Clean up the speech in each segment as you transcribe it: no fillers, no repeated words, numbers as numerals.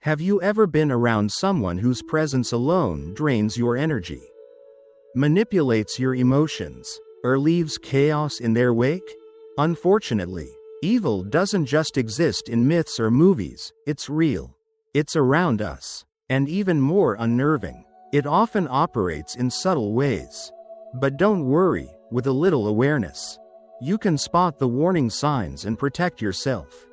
Have you ever been around someone whose presence alone drains your energy, manipulates your emotions, or leaves chaos in their wake? Unfortunately, evil doesn't just exist in myths or movies, it's real. It's around us. And even more unnerving, it often operates in subtle ways. But don't worry, with a little awareness, you can spot the warning signs and protect yourself.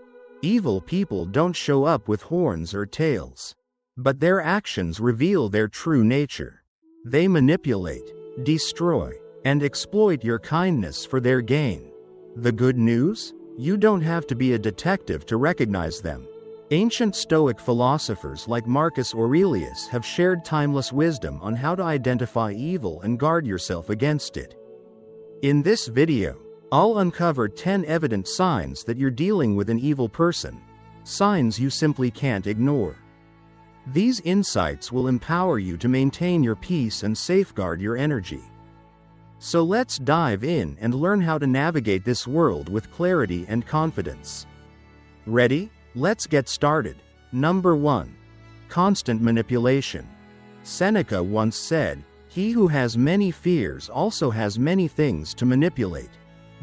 Evil people don't show up with horns or tails, but their actions reveal their true nature. They manipulate, destroy, and exploit your kindness for their gain. The good news? You don't have to be a detective to recognize them. Ancient Stoic philosophers like Marcus Aurelius have shared timeless wisdom on how to identify evil and guard yourself against it. In this video, I'll uncover 10 evident signs that you're dealing with an evil person, signs you simply can't ignore. These insights will empower you to maintain your peace and safeguard your energy. So let's dive in and learn how to navigate this world with clarity and confidence. Ready? Let's get started. Number 1. Constant manipulation. Seneca once said, "He who has many fears also has many things to manipulate."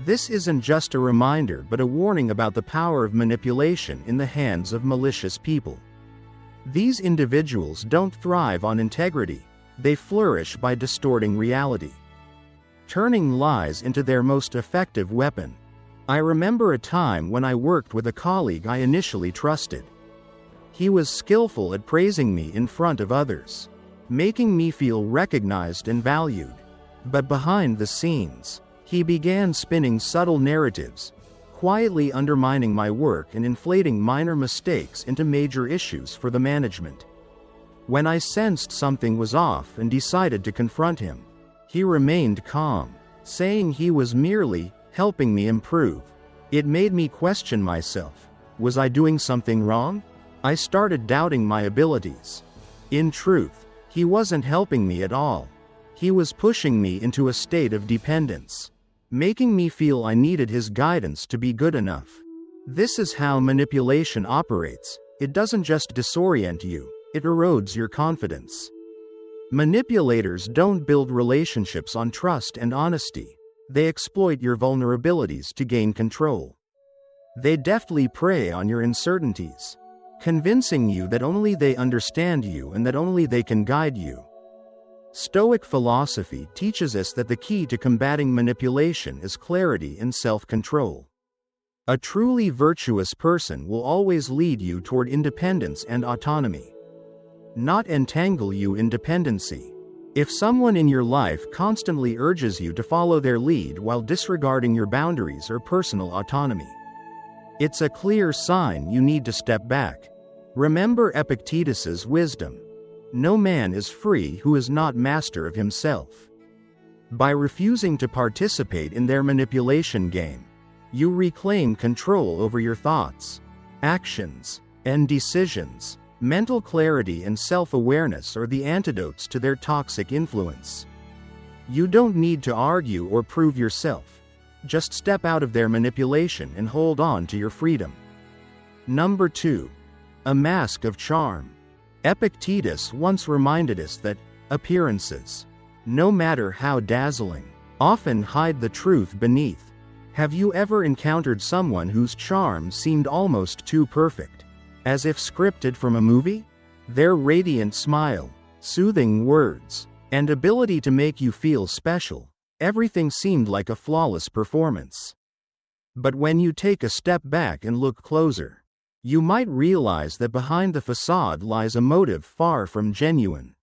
This isn't just a reminder but a warning about the power of manipulation in the hands of malicious people. These individuals don't thrive on integrity, they flourish by distorting reality, turning lies into their most effective weapon. I remember a time when I worked with a colleague I initially trusted. He was skillful at praising me in front of others, making me feel recognized and valued. But behind the scenes, he began spinning subtle narratives, quietly undermining my work and inflating minor mistakes into major issues for the management. When I sensed something was off and decided to confront him, he remained calm, saying he was merely helping me improve. It made me question myself. Was I doing something wrong? I started doubting my abilities. In truth, he wasn't helping me at all. He was pushing me into a state of dependence, making me feel I needed his guidance to be good enough. This is how manipulation operates. It doesn't just disorient you, it erodes your confidence. Manipulators don't build relationships on trust and honesty. They exploit your vulnerabilities to gain control. They deftly prey on your uncertainties, convincing you that only they understand you and that only they can guide you. Stoic philosophy teaches us that the key to combating manipulation is clarity and self-control. A truly virtuous person will always lead you toward independence and autonomy, not entangle you in dependency. If someone in your life constantly urges you to follow their lead while disregarding your boundaries or personal autonomy, it's a clear sign you need to step back. Remember Epictetus's wisdom: no man is free who is not master of himself. By refusing to participate in their manipulation game, you reclaim control over your thoughts, actions, and decisions. Mental clarity and self-awareness are the antidotes to their toxic influence. You don't need to argue or prove yourself. Just step out of their manipulation and hold on to your freedom. Number 2. A mask of charm. Epictetus once reminded us that appearances, no matter how dazzling, often hide the truth beneath. Have you ever encountered someone whose charm seemed almost too perfect, as if scripted from a movie? Their radiant smile, soothing words, and ability to make you feel special, everything seemed like a flawless performance. But when you take a step back and look closer, you might realize that behind the facade lies a motive far from genuine.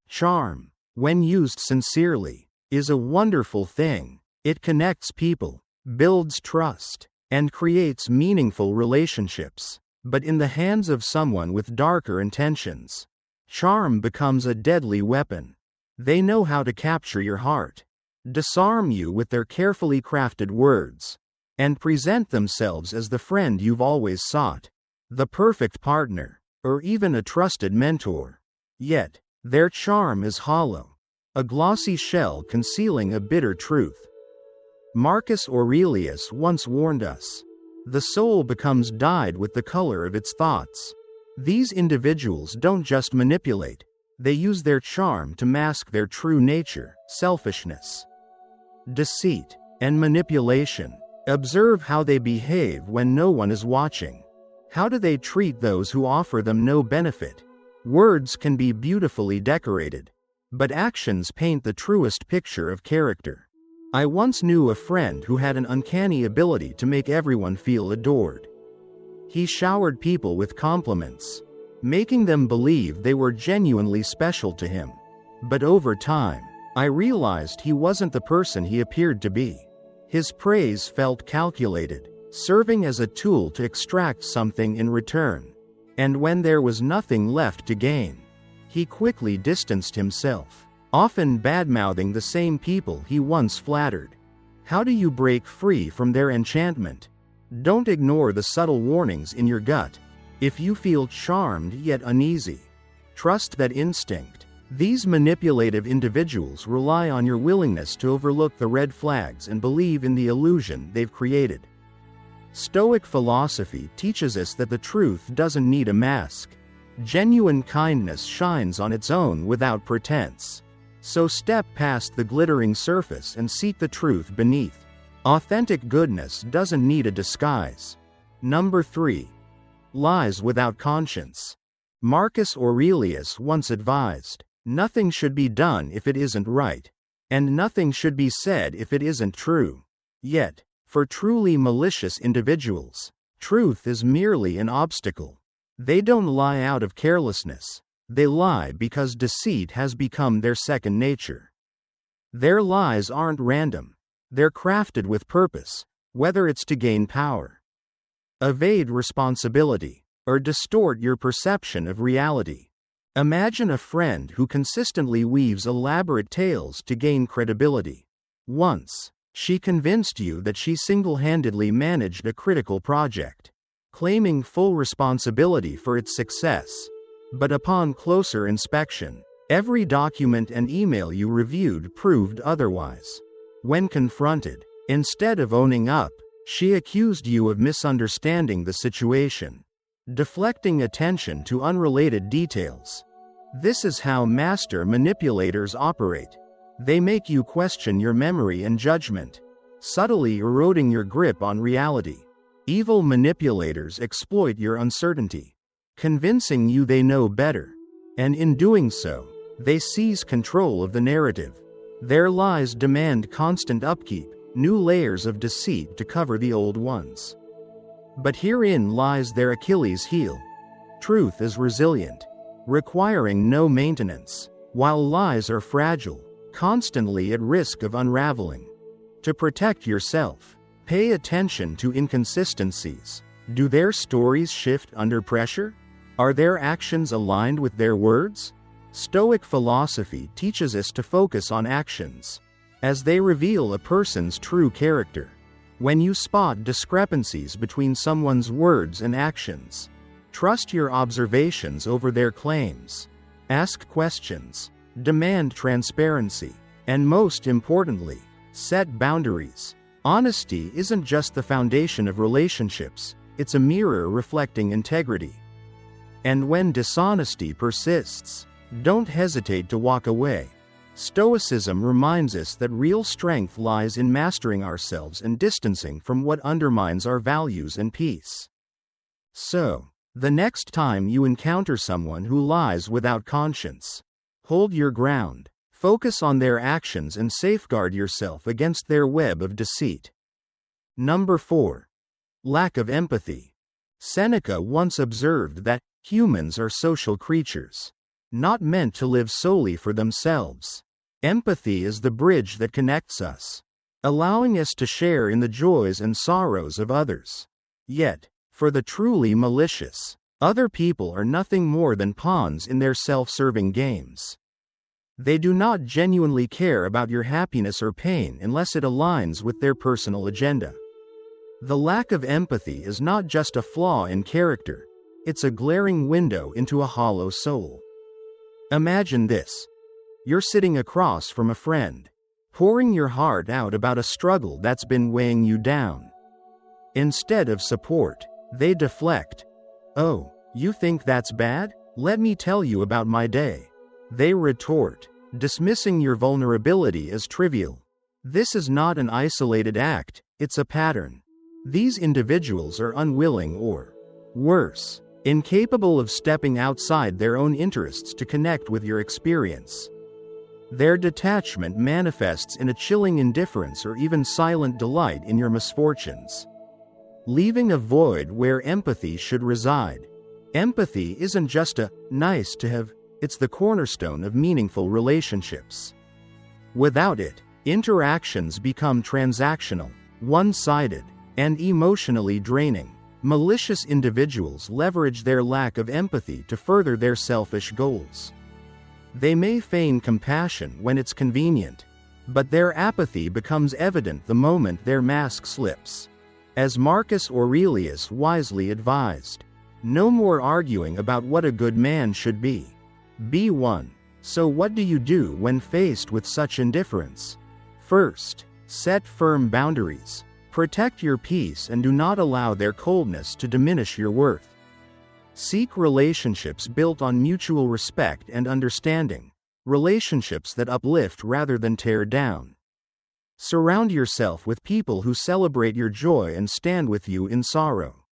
Charm, when used sincerely, is a wonderful thing. It connects people, builds trust, and creates meaningful relationships. But in the hands of someone with darker intentions, charm becomes a deadly weapon. They know how to capture your heart, disarm you with their carefully crafted words, and present themselves as the friend you've always sought, the perfect partner, or even a trusted mentor. Yet, their charm is hollow, a glossy shell concealing a bitter truth. Marcus Aurelius once warned us, "The soul becomes dyed with the color of its thoughts." These individuals don't just manipulate, they use their charm to mask their true nature, selfishness, deceit, and manipulation. Observe how they behave when no one is watching. How do they treat those who offer them no benefit? Words can be beautifully decorated, but actions paint the truest picture of character. I once knew a friend who had an uncanny ability to make everyone feel adored. He showered people with compliments, making them believe they were genuinely special to him. But over time, I realized he wasn't the person he appeared to be. His praise felt calculated, serving as a tool to extract something in return. And when there was nothing left to gain, he quickly distanced himself, often badmouthing the same people he once flattered. How do you break free from their enchantment? Don't ignore the subtle warnings in your gut. If you feel charmed yet uneasy, trust that instinct. These manipulative individuals rely on your willingness to overlook the red flags and believe in the illusion they've created. Stoic philosophy teaches us that the truth doesn't need a mask. Genuine kindness shines on its own without pretense. So step past the glittering surface and seek the truth beneath. Authentic goodness doesn't need a disguise. Number 3. Lies without conscience. Marcus Aurelius once advised, "Nothing should be done if it isn't right, and nothing should be said if it isn't true." Yet, for truly malicious individuals, truth is merely an obstacle. They don't lie out of carelessness. They lie because deceit has become their second nature. Their lies aren't random. They're crafted with purpose, whether it's to gain power, evade responsibility, or distort your perception of reality. Imagine a friend who consistently weaves elaborate tales to gain credibility. Once, she convinced you that she single-handedly managed a critical project, claiming full responsibility for its success. But upon closer inspection, every document and email you reviewed proved otherwise. When confronted, instead of owning up, she accused you of misunderstanding the situation, deflecting attention to unrelated details. This is how master manipulators operate. They make you question your memory and judgment, subtly eroding your grip on reality. Evil manipulators exploit your uncertainty, convincing you they know better, and in doing so, they seize control of the narrative. Their lies demand constant upkeep, new layers of deceit to cover the old ones. But herein lies their Achilles heel. Truth is resilient, requiring no maintenance, while lies are fragile, constantly at risk of unraveling. To protect yourself, pay attention to inconsistencies. Do their stories shift under pressure? Are their actions aligned with their words? Stoic philosophy teaches us to focus on actions, as they reveal a person's true character. When you spot discrepancies between someone's words and actions, trust your observations over their claims. Ask questions, demand transparency, and most importantly, set boundaries. Honesty isn't just the foundation of relationships, it's a mirror reflecting integrity. And when dishonesty persists, don't hesitate to walk away. Stoicism reminds us that real strength lies in mastering ourselves and distancing from what undermines our values and peace. So, the next time you encounter someone who lies without conscience, hold your ground, focus on their actions and safeguard yourself against their web of deceit. Number 4. Lack of empathy. Seneca once observed that humans are social creatures, not meant to live solely for themselves. Empathy is the bridge that connects us, allowing us to share in the joys and sorrows of others. Yet, for the truly malicious, other people are nothing more than pawns in their self-serving games. They do not genuinely care about your happiness or pain unless it aligns with their personal agenda. The lack of empathy is not just a flaw in character, it's a glaring window into a hollow soul. Imagine this. You're sitting across from a friend, pouring your heart out about a struggle that's been weighing you down. Instead of support, they deflect. "Oh, You think that's bad? Let me tell you about my day. They retort, dismissing your vulnerability as trivial. This is not an isolated act, it's a pattern. These individuals are unwilling or, worse, incapable of stepping outside their own interests to connect with your experience. Their detachment manifests in a chilling indifference or even silent delight in your misfortunes, leaving a void where empathy should reside. Empathy isn't just a nice to have, it's the cornerstone of meaningful relationships. Without it, interactions become transactional, one-sided, and emotionally draining. Malicious individuals leverage their lack of empathy to further their selfish goals. They may feign compassion when it's convenient, but their apathy becomes evident the moment their mask slips. As Marcus Aurelius wisely advised, no more arguing about what a good man should be. Be one. So what do you do when faced with such indifference? First, set firm boundaries. Protect your peace and do not allow their coldness to diminish your worth. Seek relationships built on mutual respect and understanding, relationships that uplift rather than tear down. Surround yourself with people who celebrate your joy and stand with you in sorrow.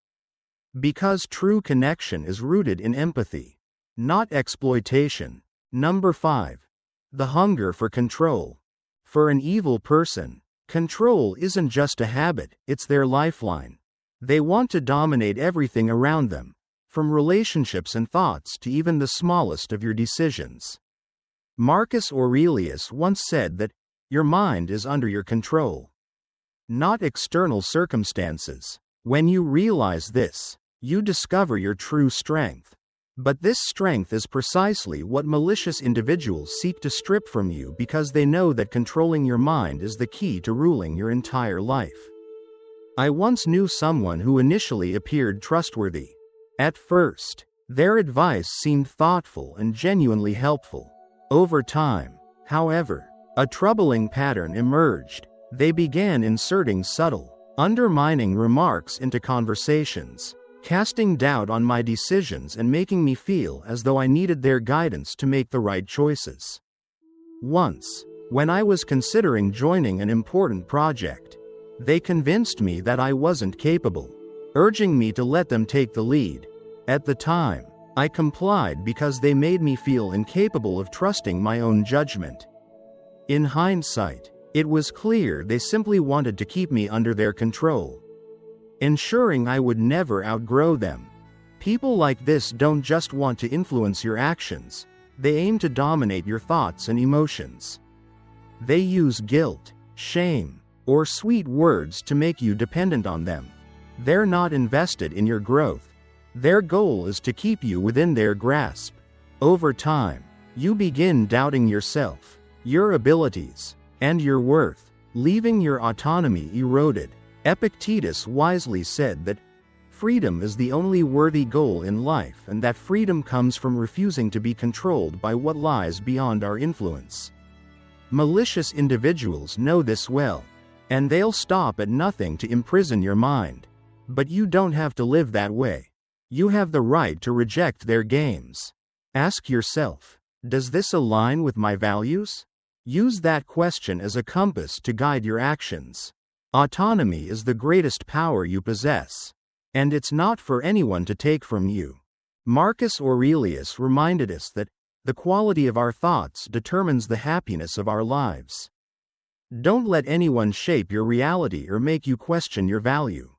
Because true connection is rooted in empathy, not exploitation. Number 5. The hunger for control. For an evil person, control isn't just a habit, it's their lifeline. They want to dominate everything around them, from relationships and thoughts to even the smallest of your decisions. Marcus Aurelius once said that your mind is under your control, not external circumstances. When you realize this, you discover your true strength. But this strength is precisely what malicious individuals seek to strip from you because they know that controlling your mind is the key to ruling your entire life. I once knew someone who initially appeared trustworthy. At first, their advice seemed thoughtful and genuinely helpful. Over time, however, a troubling pattern emerged. They began inserting subtle, undermining remarks into conversations, casting doubt on my decisions and making me feel as though I needed their guidance to make the right choices. Once, when I was considering joining an important project, they convinced me that I wasn't capable, urging me to let them take the lead. At the time, I complied because they made me feel incapable of trusting my own judgment. In hindsight, it was clear they simply wanted to keep me under their control, ensuring I would never outgrow them. People like this don't just want to influence your actions, they aim to dominate your thoughts and emotions. They use guilt, shame, or sweet words to make you dependent on them. They're not invested in your growth. Their goal is to keep you within their grasp. Over time, you begin doubting yourself, your abilities, and your worth, leaving your autonomy eroded. Epictetus wisely said that freedom is the only worthy goal in life and that freedom comes from refusing to be controlled by what lies beyond our influence. Malicious individuals know this well, and they'll stop at nothing to imprison your mind. But you don't have to live that way. You have the right to reject their games. Ask yourself, does this align with my values? Use that question as a compass to guide your actions. Autonomy is the greatest power you possess, and it's not for anyone to take from you. Marcus Aurelius reminded us that the quality of our thoughts determines the happiness of our lives. Don't let anyone shape your reality or make you question your value.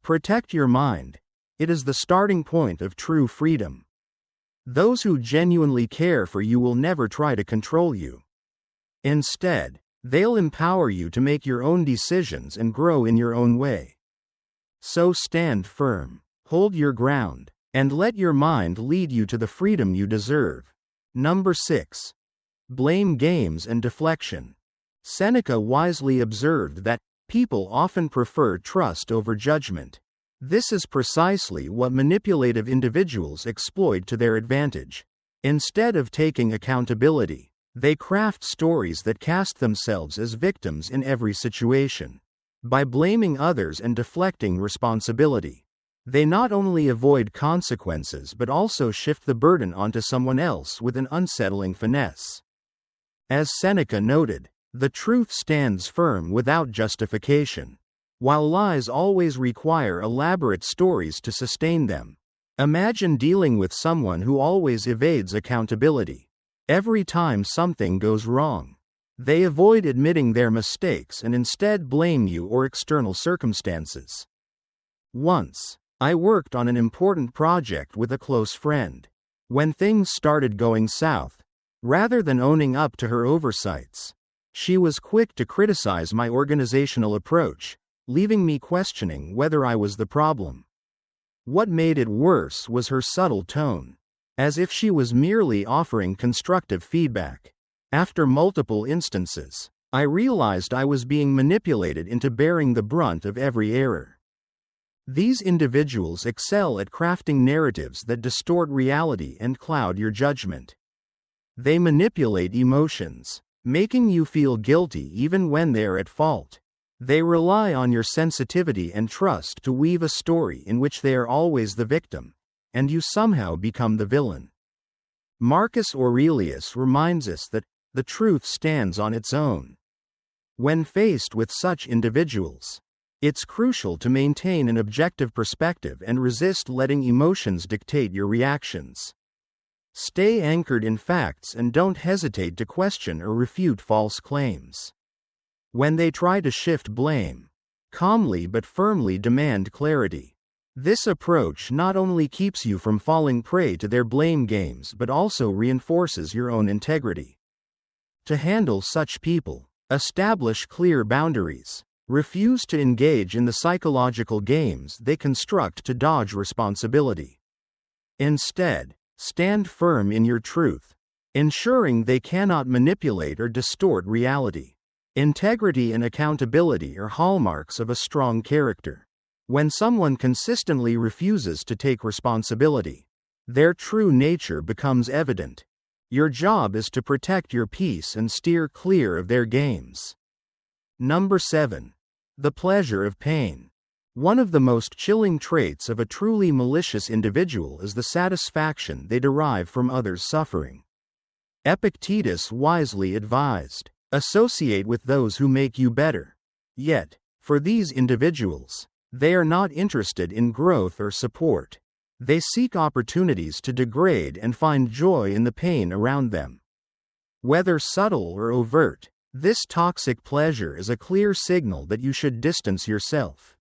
Protect your mind. It is the starting point of true freedom. Those who genuinely care for you will never try to control you. Instead, they'll empower you to make your own decisions and grow in your own way. So stand firm, hold your ground, and let your mind lead you to the freedom you deserve. Number 6. Blame games and deflection. Seneca wisely observed that people often prefer trust over judgment. This is precisely what manipulative individuals exploit to their advantage. Instead of taking accountability, they craft stories that cast themselves as victims in every situation. By blaming others and deflecting responsibility, They not only avoid consequences but also shift the burden onto someone else with an unsettling finesse. As Seneca noted, the truth stands firm without justification, while lies always require elaborate stories to sustain them. Imagine dealing with someone who always evades accountability. Every time something goes wrong, they avoid admitting their mistakes and instead blame you or external circumstances. Once, I worked on an important project with a close friend. When things started going south, rather than owning up to her oversights, she was quick to criticize my organizational approach, leaving me questioning whether I was the problem. What made it worse was her subtle tone, as if she was merely offering constructive feedback. After multiple instances, I realized I was being manipulated into bearing the brunt of every error. These individuals excel at crafting narratives that distort reality and cloud your judgment. They manipulate emotions, making you feel guilty even when they're at fault. They rely on your sensitivity and trust to weave a story in which they are always the victim, and you somehow become the villain. Marcus Aurelius reminds us that the truth stands on its own. When faced with such individuals, it's crucial to maintain an objective perspective and resist letting emotions dictate your reactions. Stay anchored in facts and don't hesitate to question or refute false claims. When they try to shift blame, calmly but firmly demand clarity. This approach not only keeps you from falling prey to their blame games but also reinforces your own integrity. To handle such people, establish clear boundaries. Refuse to engage in the psychological games they construct to dodge responsibility. Instead, stand firm in your truth, ensuring they cannot manipulate or distort reality. Integrity and accountability are hallmarks of a strong character. When someone consistently refuses to take responsibility, their true nature becomes evident. Your job is to protect your peace and steer clear of their games. Number 7. The pleasure of pain. One of the most chilling traits of a truly malicious individual is the satisfaction they derive from others' suffering. Epictetus wisely advised, associate with those who make you better. Yet, for these individuals, they are not interested in growth or support. They seek opportunities to degrade and find joy in the pain around them. Whether subtle or overt, this toxic pleasure is a clear signal that you should distance yourself.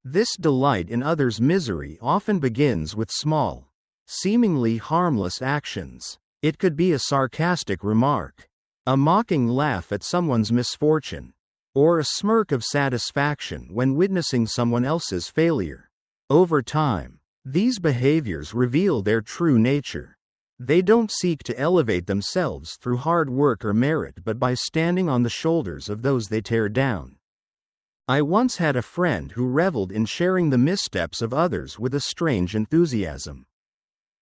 This delight in others' misery often begins with small, seemingly harmless actions. It could be a sarcastic remark, a mocking laugh at someone's misfortune, or a smirk of satisfaction when witnessing someone else's failure. Over time, these behaviors reveal their true nature. They don't seek to elevate themselves through hard work or merit but by standing on the shoulders of those they tear down. I once had a friend who reveled in sharing the missteps of others with a strange enthusiasm.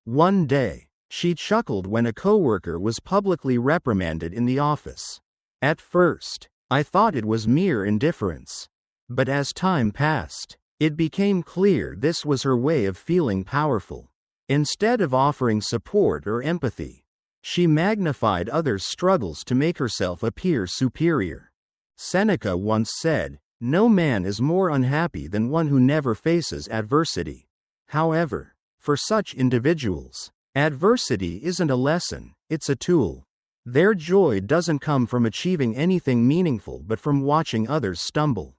One day, she chuckled when a coworker was publicly reprimanded in the office. At first, I thought it was mere indifference. But as time passed, it became clear this was her way of feeling powerful. Instead of offering support or empathy, she magnified others' struggles to make herself appear superior. Seneca once said, "No man is more unhappy than one who never faces adversity." However, for such individuals, adversity isn't a lesson, it's a tool. Their joy doesn't come from achieving anything meaningful but from watching others stumble.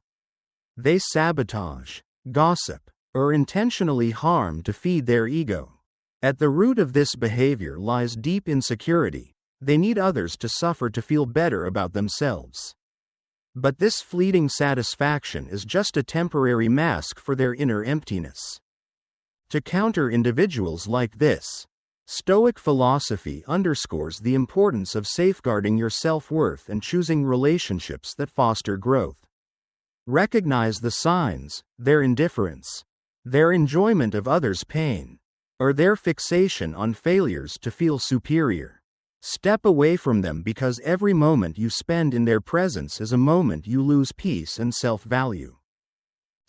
They sabotage, gossip, or intentionally harm to feed their ego. At the root of this behavior lies deep insecurity. They need others to suffer to feel better about themselves. But this fleeting satisfaction is just a temporary mask for their inner emptiness. To counter individuals like this, Stoic philosophy underscores the importance of safeguarding your self-worth and choosing relationships that foster growth. Recognize the signs: their indifference, their enjoyment of others' pain, or their fixation on failures to feel superior. Step away from them because every moment you spend in their presence is a moment you lose peace and self-value.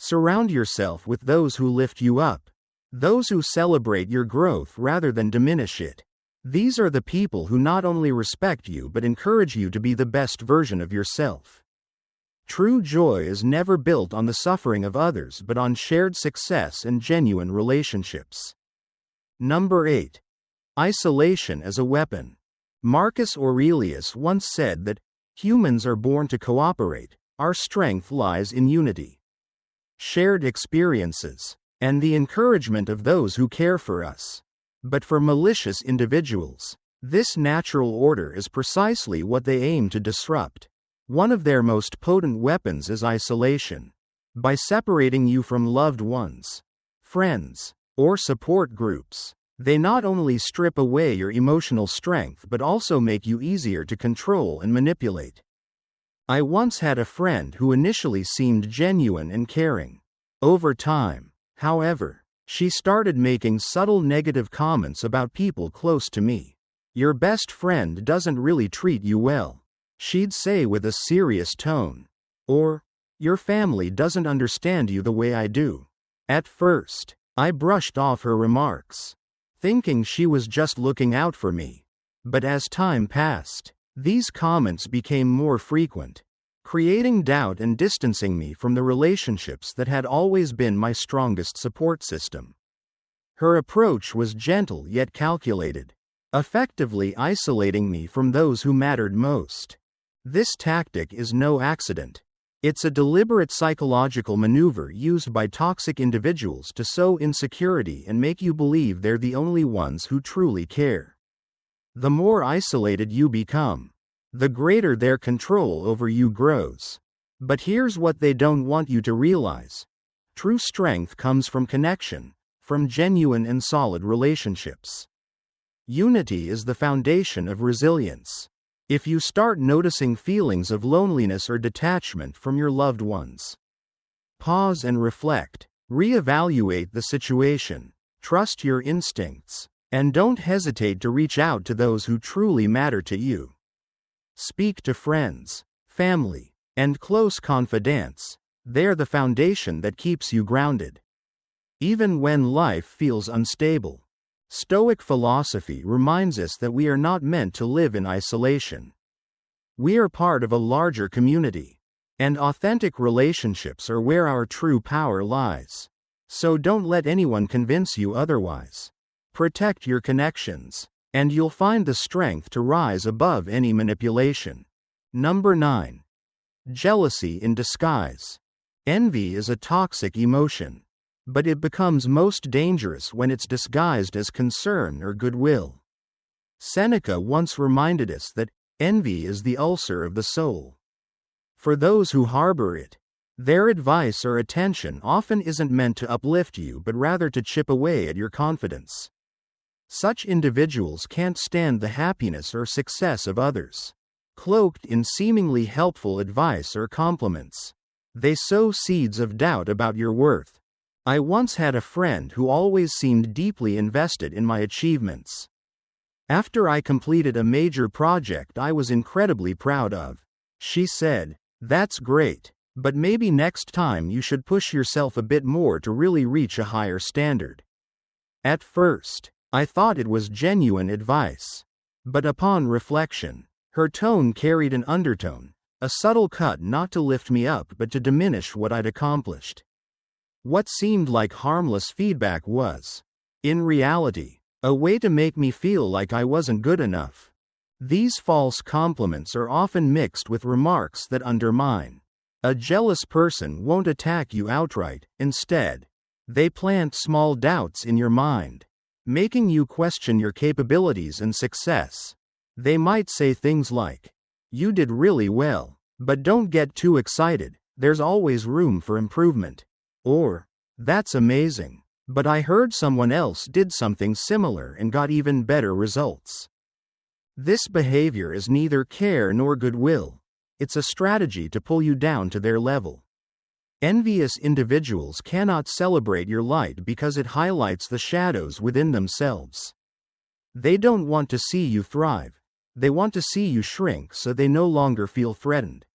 Surround yourself with those who lift you up. Those who celebrate your growth rather than diminish it. These are the people who not only respect you but encourage you to be the best version of yourself. True joy is never built on the suffering of others but on shared success and genuine relationships. Number 8. Isolation as a weapon. Marcus Aurelius once said that humans are born to cooperate, our strength lies in unity. Shared experiences, and the encouragement of those who care for us. But for malicious individuals, this natural order is precisely what they aim to disrupt. One of their most potent weapons is isolation. By separating you from loved ones, friends, or support groups, they not only strip away your emotional strength but also make you easier to control and manipulate. I once had a friend who initially seemed genuine and caring. Over time, however, she started making subtle negative comments about people close to me. "Your best friend doesn't really treat you well," she'd say with a serious tone. Or, "Your family doesn't understand you the way I do." At first, I brushed off her remarks, thinking she was just looking out for me. But as time passed, these comments became more frequent, creating doubt and distancing me from the relationships that had always been my strongest support system. Her approach was gentle yet calculated, effectively isolating me from those who mattered most. This tactic is no accident. It's a deliberate psychological maneuver used by toxic individuals to sow insecurity and make you believe they're the only ones who truly care. The more isolated you become, the greater their control over you grows. But here's what they don't want you to realize. True strength comes from connection, from genuine and solid relationships. Unity is the foundation of resilience. If you start noticing feelings of loneliness or detachment from your loved ones, pause and reflect. Reevaluate the situation. Trust your instincts. And don't hesitate to reach out to those who truly matter to you. Speak to friends, family, and close confidants. They're the foundation that keeps you grounded, even when life feels unstable. Stoic philosophy reminds us that we are not meant to live in isolation. We are part of a larger community, and authentic relationships are where our true power lies. So don't let anyone convince you otherwise. Protect your connections, and you'll find the strength to rise above any manipulation. Number 9. Jealousy in disguise. Envy is a toxic emotion, but it becomes most dangerous when it's disguised as concern or goodwill. Seneca once reminded us that envy is the ulcer of the soul. For those who harbor it, their advice or attention often isn't meant to uplift you but rather to chip away at your confidence. Such individuals can't stand the happiness or success of others. Cloaked in seemingly helpful advice or compliments, they sow seeds of doubt about your worth. I once had a friend who always seemed deeply invested in my achievements. After I completed a major project I was incredibly proud of, she said, "That's great, but maybe next time you should push yourself a bit more to really reach a higher standard." At first, I thought it was genuine advice. But upon reflection, her tone carried an undertone, a subtle cut not to lift me up but to diminish what I'd accomplished. What seemed like harmless feedback was, in reality, a way to make me feel like I wasn't good enough. These false compliments are often mixed with remarks that undermine. A jealous person won't attack you outright. Instead, they plant small doubts in your mind, making you question your capabilities and success. They might say things like, "You did really well, but don't get too excited, there's always room for improvement." Or, "That's amazing, but I heard someone else did something similar and got even better results." This behavior is neither care nor goodwill. It's a strategy to pull you down to their level. Envious individuals cannot celebrate your light because it highlights the shadows within themselves. They don't want to see you thrive. They want to see you shrink so they no longer feel threatened.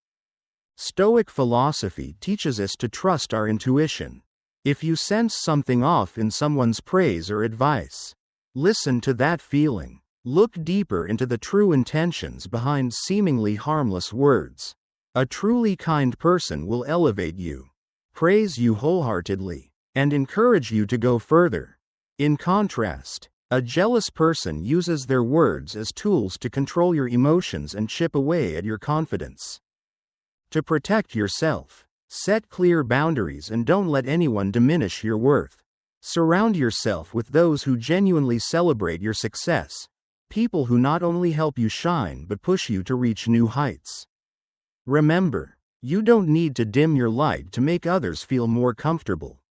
Stoic philosophy teaches us to trust our intuition. If you sense something off in someone's praise or advice, listen to that feeling. Look deeper into the true intentions behind seemingly harmless words. A truly kind person will elevate you, praise you wholeheartedly, and encourage you to go further. In contrast, a jealous person uses their words as tools to control your emotions and chip away at your confidence. To protect yourself, set clear boundaries and don't let anyone diminish your worth. Surround yourself with those who genuinely celebrate your success, people who not only help you shine but push you to reach new heights. Remember, you don't need to dim your light to make others feel more comfortable.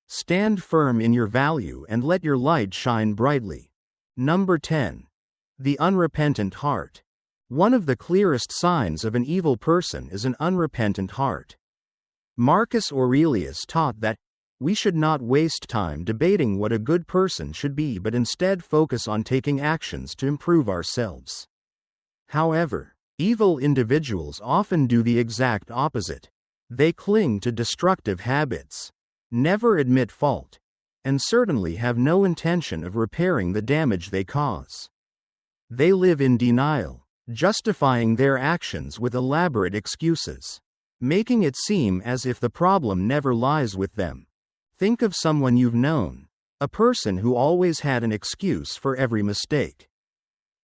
Stand firm in your value and let your light shine brightly. Number 10. The unrepentant heart. One of the clearest signs of an evil person is an unrepentant heart. Marcus Aurelius taught that we should not waste time debating what a good person should be but instead focus on taking actions to improve ourselves. However, evil individuals often do the exact opposite. They cling to destructive habits, never admit fault, and certainly have no intention of repairing the damage they cause. They live in denial, justifying their actions with elaborate excuses, making it seem as if the problem never lies with them. Think of someone you've known, a person who always had an excuse for every mistake.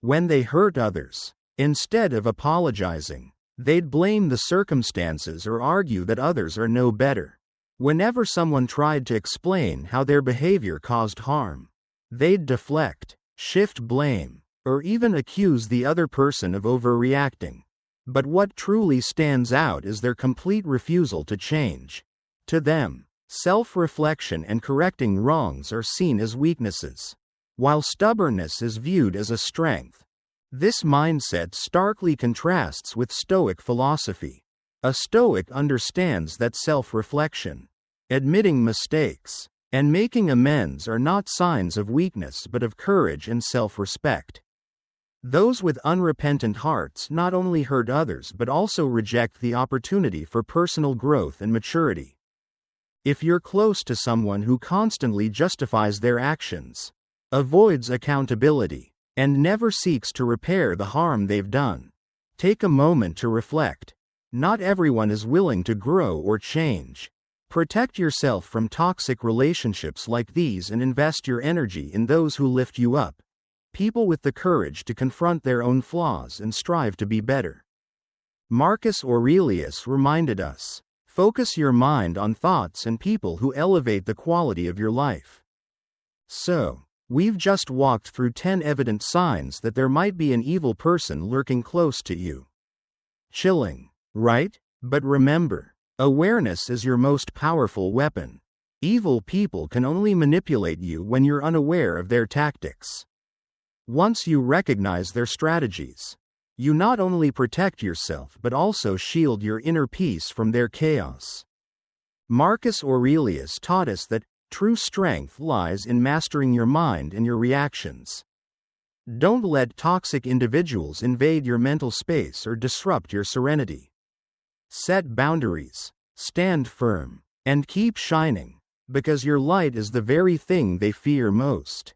When they hurt others, instead of apologizing, they'd blame the circumstances or argue that others are no better. Whenever someone tried to explain how their behavior caused harm, they'd deflect, shift blame, or even accuse the other person of overreacting. But what truly stands out is their complete refusal to change. To them, self-reflection and correcting wrongs are seen as weaknesses, while stubbornness is viewed as a strength. This mindset starkly contrasts with Stoic philosophy. A Stoic understands that self-reflection, admitting mistakes, and making amends are not signs of weakness but of courage and self-respect. Those with unrepentant hearts not only hurt others but also reject the opportunity for personal growth and maturity. If you're close to someone who constantly justifies their actions, avoids accountability, and never seeks to repair the harm they've done, take a moment to reflect. Not everyone is willing to grow or change. Protect yourself from toxic relationships like these and invest your energy in those who lift you up. People with the courage to confront their own flaws and strive to be better. Marcus Aurelius reminded us, focus your mind on thoughts and people who elevate the quality of your life. So, we've just walked through 10 evident signs that there might be an evil person lurking close to you. Chilling, right? But remember, awareness is your most powerful weapon. Evil people can only manipulate you when you're unaware of their tactics. Once you recognize their strategies, you not only protect yourself but also shield your inner peace from their chaos. Marcus Aurelius taught us that true strength lies in mastering your mind and your reactions. Don't let toxic individuals invade your mental space or disrupt your serenity. Set boundaries, stand firm, and keep shining, because your light is the very thing they fear most.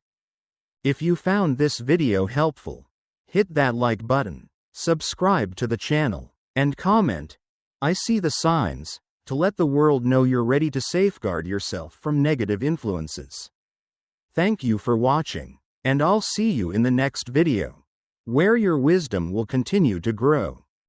If you found this video helpful, hit that like button, subscribe to the channel, and comment, "I see the signs," to let the world know you're ready to safeguard yourself from negative influences. Thank you for watching, and I'll see you in the next video, where your wisdom will continue to grow.